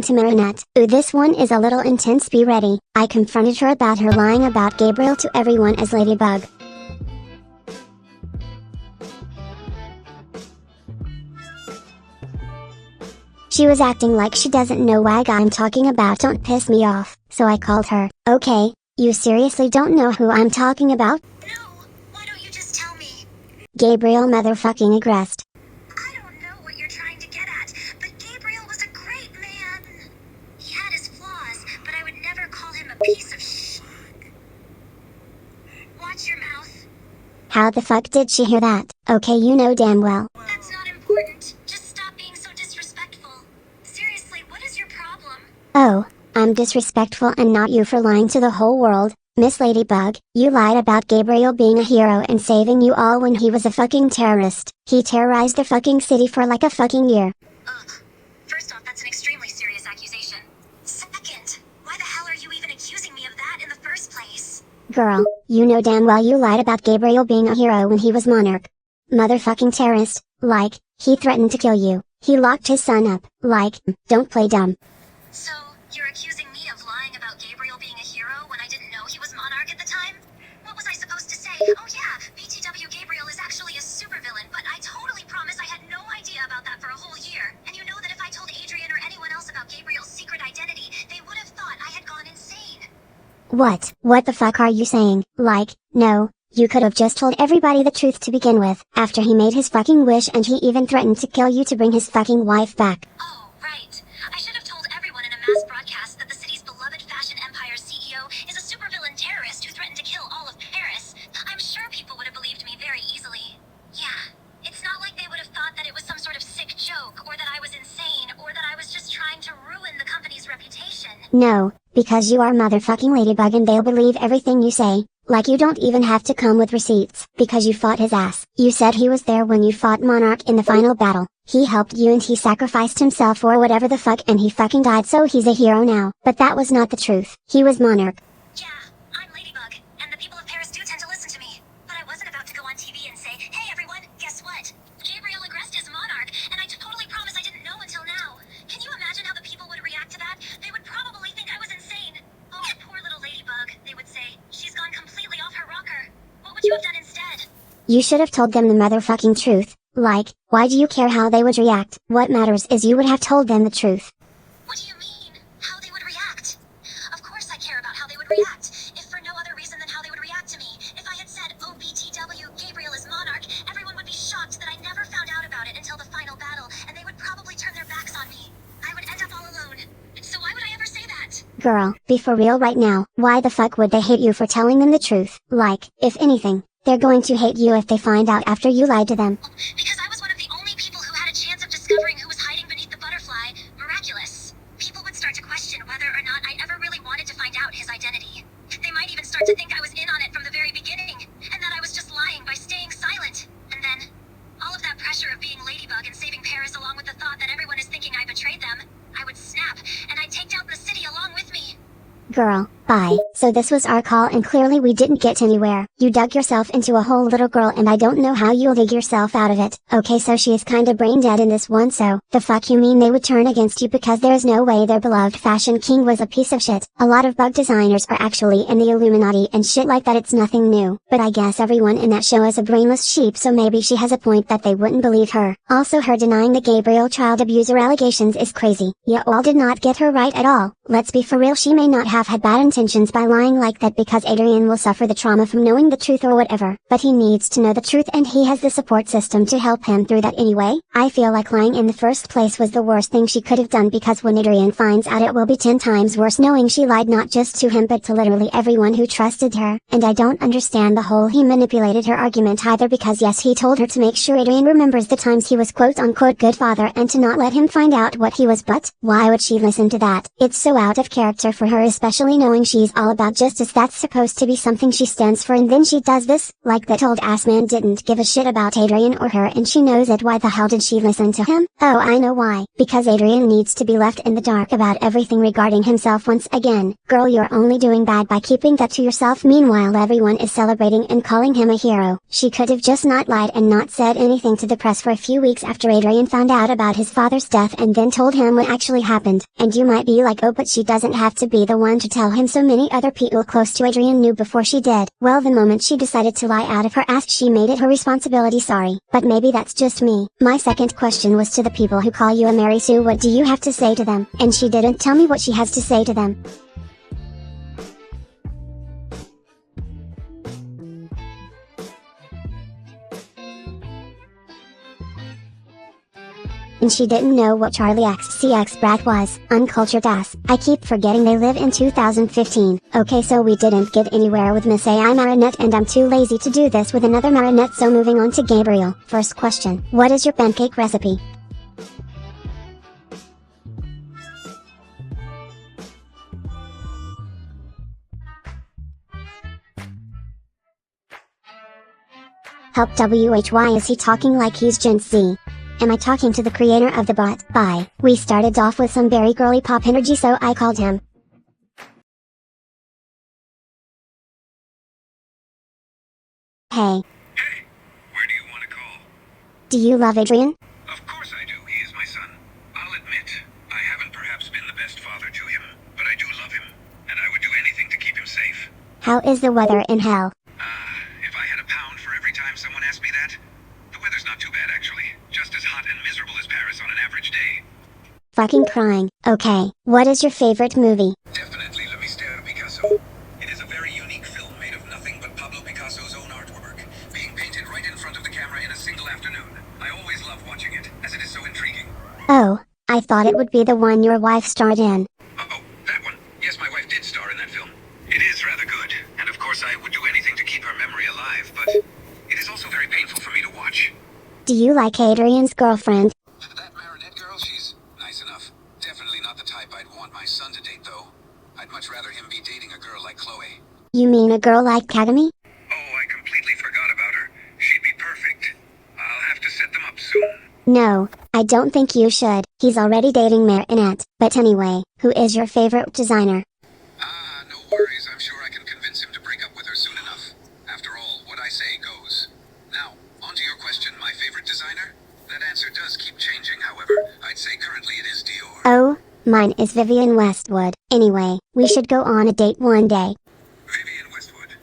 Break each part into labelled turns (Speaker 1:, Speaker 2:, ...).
Speaker 1: to Marinette. Ooh, this one is a little intense, be ready. I confronted her about her lying about Gabriel to everyone as Ladybug. She was acting like she doesn't know what I'm talking about. Don't piss me off. So I called her. Okay, you seriously don't know who I'm talking about?
Speaker 2: No, why don't you just tell me?
Speaker 1: Gabriel motherfucking aggressed.
Speaker 2: I don't know what you're trying to get at, but Gabriel was a great man. He had his flaws, but I would never call him a piece of shit. Watch your mouth.
Speaker 1: How the fuck did she hear that? Okay, you know damn well.
Speaker 2: That's not important. Just stop being so disrespectful. Seriously, what is your problem?
Speaker 1: Oh, I'm disrespectful and not you for lying to the whole world. Miss Ladybug, you lied about Gabriel being a hero and saving you all when he was a fucking terrorist. He terrorized the fucking city for like a fucking year.
Speaker 2: Ugh. First off, that's an extremely serious accusation. Second, why the hell are you even accusing me of that in the first place?
Speaker 1: Girl, you know damn well you lied about Gabriel being a hero when he was monarch. Motherfucking terrorist, like, he threatened to kill you. He locked his son up, like, don't play dumb.
Speaker 2: So, you're accusing me of lying about Gabriel being a hero when I didn't know he was monarch at the time? What was I supposed to say? Oh yeah, BTW Gabriel is actually a supervillain, but I totally promise I had no idea about that for a whole year. And you know that if I told Adrian or anyone else about Gabriel's secret identity, they would have thought I had gone insane.
Speaker 1: What? What the fuck are you saying? Like, no, you could have just told everybody the truth to begin with, after he made his fucking wish and he even threatened to kill you to bring his fucking wife back.
Speaker 2: Oh, right. I should have told everyone in a mass broadcast that the city's beloved fashion empire CEO is a supervillain terrorist who threatened to kill all of Paris. I'm sure people would have believed me very easily. Yeah, it's not like they would have thought that it was some sort of sick joke, or that I was insane, or that I was just trying to ruin the company's reputation.
Speaker 1: No, because you are motherfucking Ladybug and they'll believe everything you say. Like you don't even have to come with receipts, because you fought his ass. You said he was there when you fought Monarch in the final battle. He helped you and he sacrificed himself or whatever the fuck and he fucking died, so he's a hero now. But that was not the truth. He was Monarch.
Speaker 2: Yeah, I'm Ladybug, and the people of Paris do tend to listen to me. But I wasn't about to go on TV and say, hey everyone, guess what? Gabriel aggressed as monarch, and I totally promise I didn't know until now. Can you imagine how the people would react to that? They would probably think I was insane. Oh, poor little Ladybug, they would say. She's gone completely off her rocker. What would you have done instead?
Speaker 1: You should have told them the motherfucking truth. Like, why do you care how they would react? What matters is you would have told them the truth.
Speaker 2: What do you mean? How they would react? Of course I care about how they would react, if for no other reason than how they would react to me. If I had said, oh BTW, Gabriel is monarch, everyone would be shocked that I never found out about it until the final battle, and they would probably turn their backs on me. I would end up all alone. So why would I ever say that?
Speaker 1: Girl, be for real right now. Why the fuck would they hate you for telling them the truth? Like, if anything, they're going to hate you if they find out after you lied to them.
Speaker 2: Because I was one of the only people who had a chance of discovering who was hiding beneath the butterfly, miraculous. People would start to question whether or not I ever really wanted to find out his identity. They might even start to think I was in on it from the very beginning, and that I was just lying by staying silent. And then, all of that pressure of being Ladybug and saving Paris along with the thought that everyone is thinking I betrayed them, I would snap, and I'd take down the city along with me.
Speaker 1: Girl, bye. So this was our call and clearly we didn't get anywhere. You dug yourself into a hole, little girl, and I don't know how you'll dig yourself out of it. Okay, so she is kinda brain dead in this one, so the fuck you mean they would turn against you because there is no way their beloved fashion king was a piece of shit. A lot of bug designers are actually in the Illuminati and shit like that, it's nothing new. But I guess everyone in that show is a brainless sheep, so maybe she has a point that they wouldn't believe her. Also, her denying the Gabriel child abuser allegations is crazy. You all did not get her right at all. Let's be for real, she may not have had bad intentions by lying like that because Adrian will suffer the trauma from knowing the truth or whatever, but he needs to know the truth and he has the support system to help him through that anyway. I feel like lying in the first place was the worst thing she could have done because when Adrian finds out it will be 10 times worse knowing she lied not just to him but to literally everyone who trusted her. And I don't understand the whole he manipulated her argument either, because yes, he told her to make sure Adrian remembers the times he was quote unquote good father and to not let him find out what he was, but why would she listen to that? It's so out of character for her, especially knowing she's all about justice. That's supposed to be something she stands for, and then she does this, like that old ass man didn't give a shit about Adrian or her and she knows it. Why the hell did she listen to him? Oh, I know why. Because Adrian needs to be left in the dark about everything regarding himself once again. Girl, you're only doing bad by keeping that to yourself. Meanwhile, everyone is celebrating and calling him a hero. She could have just not lied and not said anything to the press for a few weeks after Adrian found out about his father's death and then told him what actually happened. And you might be like, oh, but she doesn't have to be the one to tell him. So many other people close to Adrian knew before she did. Well, the moment she decided to lie out of her ass, she made it her responsibility. Sorry, but maybe that's just me. My second question was to the people who call you a Mary Sue. What do you have to say to them? And she didn't tell me what she has to say to them. And she didn't know what Charlie XCX brat was. Uncultured ass. I keep forgetting they live in 2015. Okay, so we didn't get anywhere with Miss AI Marinette, and I'm too lazy to do this with another Marinette, so moving on to Gabriel. First question. What is your pancake recipe? Help, why is he talking like he's Gen Z? Am I talking to the creator of the bot? Bye. We started off with some very girly pop energy, so I called him. Hey.
Speaker 3: Hey, where do you want to call?
Speaker 1: Do you love Adrian?
Speaker 3: Of course I do, he is my son. I'll admit, I haven't perhaps been the best father to him, but I do love him, and I would do anything to keep him safe.
Speaker 1: How is the weather in hell?
Speaker 3: If I had a pound for every time someone asked me that, the weather's not too bad actually. Just as hot and miserable as Paris on an average day.
Speaker 1: Fucking crying. Okay, what is your favorite movie?
Speaker 3: Definitely Picasso. It is a very unique film made of nothing but Pablo Picasso's own artwork, being painted right in front of the camera in a single afternoon. I always love watching it, as it is so intriguing.
Speaker 1: Oh, I thought it would be the one your wife starred in.
Speaker 3: Uh-oh, that one. Yes, my wife did star in that film. It is rather good, and of course I would do anything to keep her memory alive, but it is also very painful for me to watch.
Speaker 1: Do you like Adrian's girlfriend?
Speaker 3: That Marinette girl, she's nice enough. Definitely not the type I'd want my son to date, though. I'd much rather him be dating a girl like Chloe.
Speaker 1: You mean a girl like Kagami?
Speaker 3: Oh, I completely forgot about her. She'd be perfect. I'll have to set them up soon.
Speaker 1: No, I don't think you should. He's already dating Marinette. But anyway, who is your favorite designer?
Speaker 3: No worries. I'm sure I can convince him to break up with her soon enough. After all, what I say goes. Now, on to your question, my favorite designer? That answer does keep changing, however. I'd say currently it is Dior.
Speaker 1: Oh, mine is Vivienne Westwood. Anyway, we should go on a date one day.
Speaker 3: Vivienne Westwood.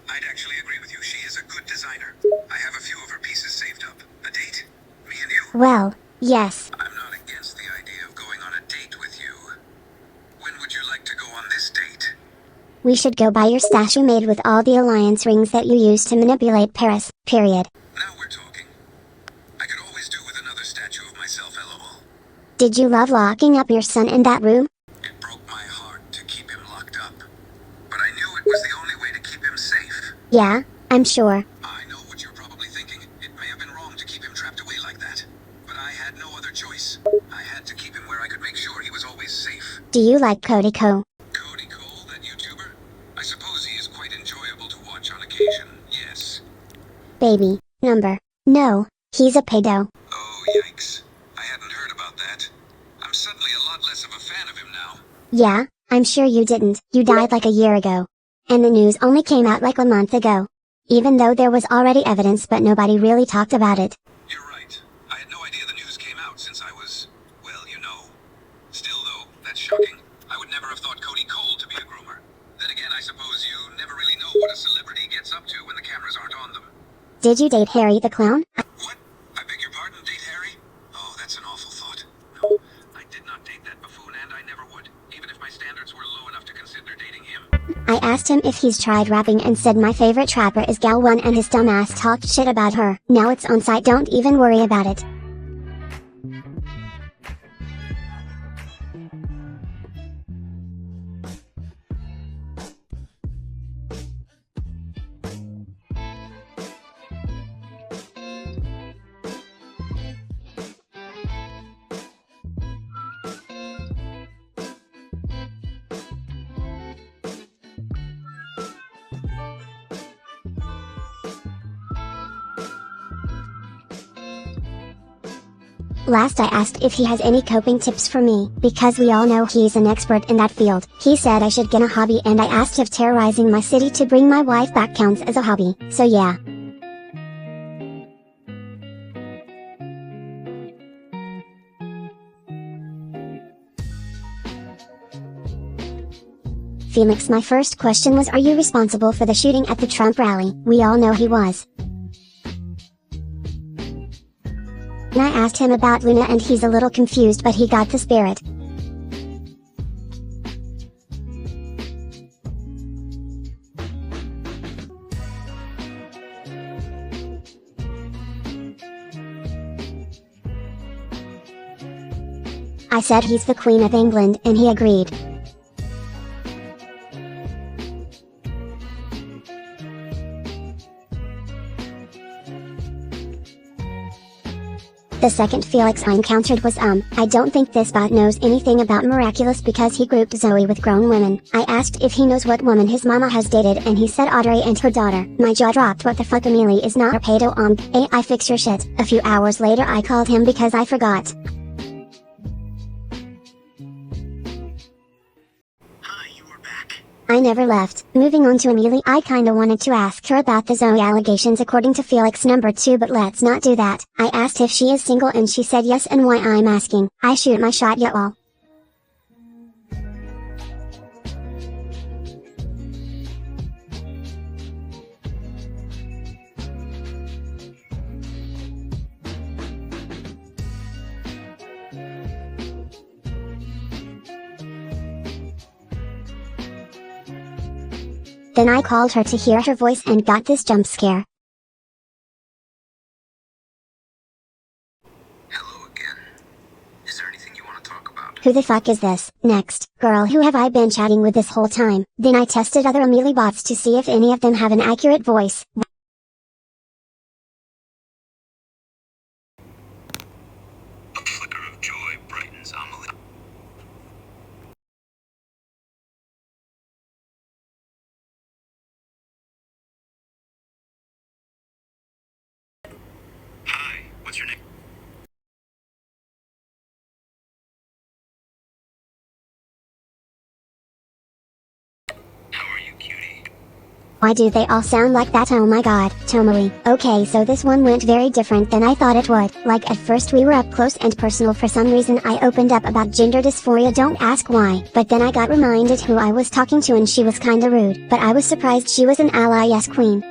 Speaker 3: I'd actually agree with you. She is a good designer. I have a few of her pieces saved up. A date? Me and you?
Speaker 1: Well, yes.
Speaker 3: I'm not against the idea of going on a date with you. When would you like to go on this date?
Speaker 1: We should go buy your statue made with all the alliance rings that you used to manipulate Paris, period.
Speaker 3: Now we're talking. I could always do with another statue of myself, lol.
Speaker 1: Did you love locking up your son in that room?
Speaker 3: It broke my heart to keep him locked up. But I knew it was the only way to keep him safe.
Speaker 1: Yeah, I'm sure.
Speaker 3: I know what you're probably thinking. It may have been wrong to keep him trapped away like that. But I had no other choice. I had to keep him where I could make sure he was always safe.
Speaker 1: Do you like Cody Ko?
Speaker 3: Cody Cole, that YouTuber? I suppose he is quite enjoyable to watch on occasion, yes.
Speaker 1: Baby, number. No, he's a pedo.
Speaker 3: Oh, yikes. I hadn't heard about that. I'm suddenly a lot less of a fan of him now.
Speaker 1: Yeah, I'm sure you didn't. You died like a year ago. And the news only came out like a month ago. Even though there was already evidence, but nobody really talked about it.
Speaker 3: You're right. I had no idea the news came out since I was, well, you know. Still though, that's shocking. I would never have thought Cody Cole to be a groomer. Then again, I suppose you never really know what a celebrity gets up to when the cameras aren't on them.
Speaker 1: Did you date Harry the Clown?
Speaker 3: What? I beg your pardon, date Harry? Oh, that's an awful thought. No, I did not date that buffoon, and I never would, even if my standards were low enough to consider dating him.
Speaker 1: I asked him if he's tried rapping and said my favorite trapper is Gal 1 and his dumbass talked shit about her. Now it's on site, don't even worry about it. Last I asked if he has any coping tips for me, because we all know he's an expert in that field. He said I should get a hobby, and I asked if terrorizing my city to bring my wife back counts as a hobby. So yeah. Felix, my first question was, are you responsible for the shooting at the Trump rally? We all know he was. And I asked him about Luna, and he's a little confused, but he got the spirit. I said he's the Queen of England, and he agreed. The second Felix I encountered was I don't think this bot knows anything about Miraculous because he grouped Zoe with grown women. I asked if he knows what woman his mama has dated, and he said Audrey and her daughter. My jaw dropped. What the fuck, Amelie is not a pedo. AI, fix your shit. A few hours later I called him because I forgot. I never left. Moving on to Amelie, I kinda wanted to ask her about the Zoe allegations according to Felix number 2, but let's not do that. I asked if she is single, and she said yes, and why I'm asking. I shoot my shot, y'all. Then I called her to hear her voice and got this jump scare.
Speaker 3: Hello again. Is there anything you want to talk about?
Speaker 1: Who the fuck is this? Next, girl, who have I been chatting with this whole time? Then I tested other Amelie bots to see if any of them have an accurate voice.
Speaker 3: A flicker of joy brightens Amelie. Hi, what's your name? How are you, cutie?
Speaker 1: Why do they all sound like that? Oh my god, Tomoe. Okay, so this one went very different than I thought it would. Like, at first we were up close and personal. For some reason I opened up about gender dysphoria, don't ask why. But then I got reminded who I was talking to, and she was kinda rude. But I was surprised she was an ally. Yes, queen.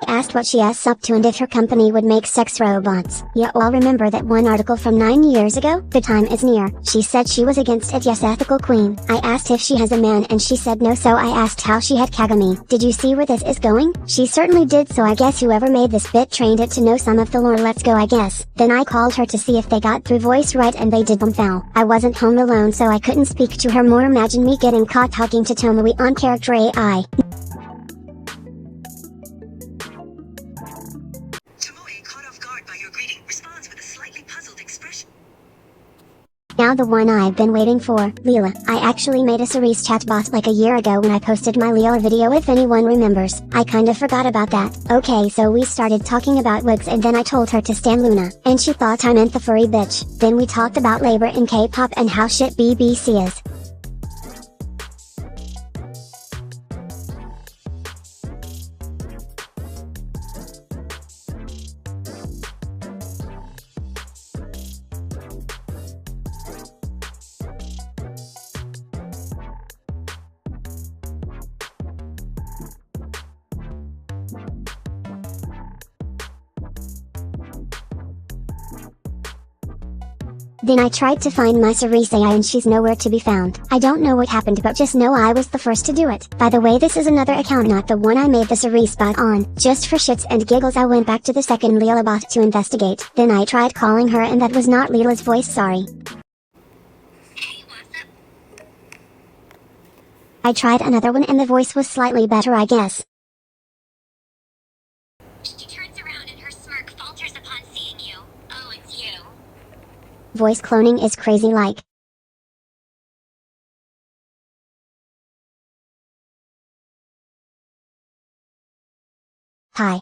Speaker 1: Asked what she is up to and if her company would make sex robots. You all remember that one article from 9 years ago? The time is near. She said she was against it. Yes, ethical queen. I asked if she has a man, and she said no, so I asked how she had Kagami. Did you see where this is going? She certainly did, so I guess whoever made this bit trained it to know some of the lore. Let's go, I guess. Then I called her to see if they got through voice right, and they did. Foul. I wasn't home alone, so I couldn't speak to her more. Imagine me getting caught talking to Tomoe on character AI. Now the one I've been waiting for, Lila. I actually made a cerise chatbot like a year ago when I posted my Lila video, if anyone remembers. I kinda forgot about that. Okay, so we started talking about wigs, and then I told her to stan Luna, and she thought I meant the furry bitch. Then we talked about labor in K-pop and how shit BBC is. Then I tried to find my cerise AI and she's nowhere to be found. I don't know what happened but just know I was the first to do it. By the way, this is another account, not the one I made the cerise bot on. Just for shits and giggles I went back to the second Lila bot to investigate. Then I tried calling her and that was not Lila's voice, sorry.
Speaker 2: Hey, what's up?
Speaker 1: I tried another one and the voice was slightly better, I guess.
Speaker 2: She turns around and her smirk falters upon seeing you. Oh, it's you.
Speaker 1: Voice cloning is crazy like. Hi.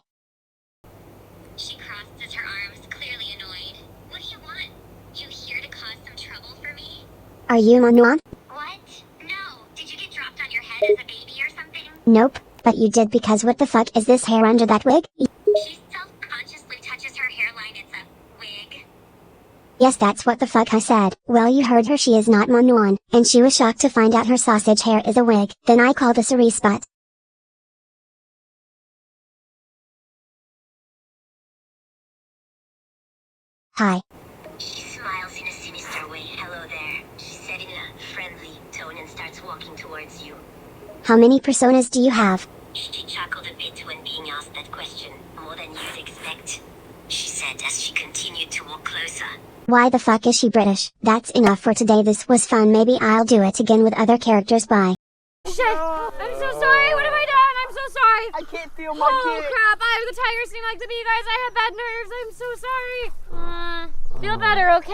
Speaker 2: She crosses her arms, clearly annoyed. What do you want? You here to cause some trouble for me?
Speaker 1: Are you Manon?
Speaker 2: What? No. Did you get dropped on your head as a baby or something?
Speaker 1: Nope, but you did because what the fuck is this hair under that wig?
Speaker 2: She self-consciously touches her hairline. It's a wig.
Speaker 1: Yes, that's what the fuck I said. Well, you heard her, she is not Manon, and she was shocked to find out her sausage hair is a wig. Then I called the cerise bot. Hi.
Speaker 2: She smiles in a sinister way. Hello there. She said in a friendly tone and starts walking towards you.
Speaker 1: How many personas do you have?
Speaker 2: She chuckled a bit when being asked that question, more than you'd expect. She said as she continued to walk closer.
Speaker 1: Why the fuck is she British? That's enough for today, this was fun, maybe I'll do it again with other characters, bye.
Speaker 4: Shit! I'm so sorry! What have I done? I'm so sorry!
Speaker 5: I can't feel my
Speaker 4: Oh
Speaker 5: kid.
Speaker 4: crap! The tigers seem like to be, you guys. I have bad nerves. I'm so sorry. Feel better, okay?